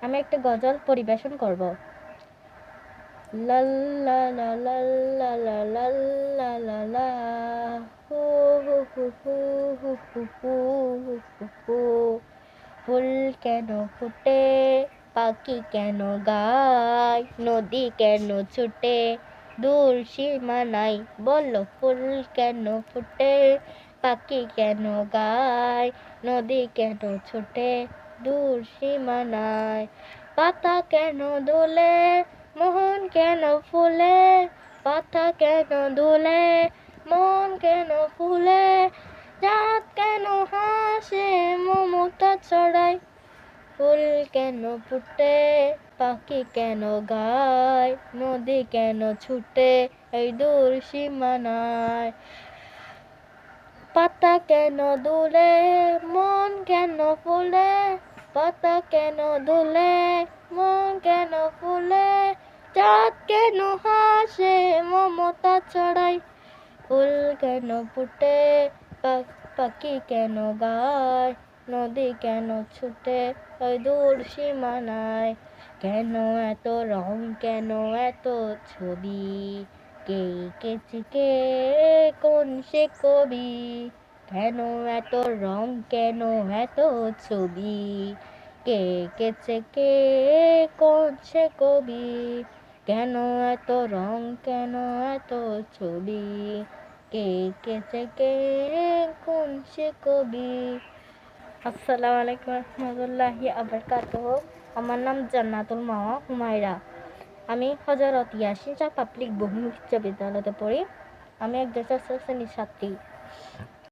আমি একটা গজল পরিবেশন করব। লাল্লা লা লাল্লা লা লাল্লা লা লা হু হু হু হু হু হু হু হু হু হু। ফুল কেন ফুটে, পাখি কেন গায়, নদী কেন ছুটে দূর সীমানায়? বলো ফুল কেন ফুটে, পাখি কেন গায়, নদী কেন ছুটে দূর সীমানায়? পাতা কেন দোলে, মন কেন ফুলে, পাতা কেন দোলে, মন কেন ফুলে, চাঁদ কেন হাসে মমতা ছড়ায়? ফুল কেন ফুটে, পাখি কেন গায়, নদী কেন ছুটে এই দূর সীমানায়? পাতা কেন দুলে, মন কেন ফুলে, পাতা কেন দুলে, মন কেন ফুলে, চাঁদ কেন হাসে মমতা ছড়ায়? ফুল কেন ফুটে, পাখি কেন গায়, নদী কেন ছুটে ওই দূর সীমানায়? কেন এত রং, কেন এত ছবি, কে এঁকেছে কে, কোন সে কবি? কেন এত রং, কেন এত ছবি, কে এঁকেছে কে, কোন সে কবি? কেন এত রং, কেন এত ছবি, কে এঁকেছে কে, কোন সে কবি? আসসালামু আলাইকুম রহমতুল্লাহি আবরকাতুহু। আমার নাম জান্নাতুল মাওয়া হুমায়রা। আমি হযরত ইয়াসিন শাহ পাবলিক বহুমুখী উচ্চ বিদ্যালয়তে পড়ি। আমি একজন ষষ্ঠ শ্রেণীর ছাত্রী।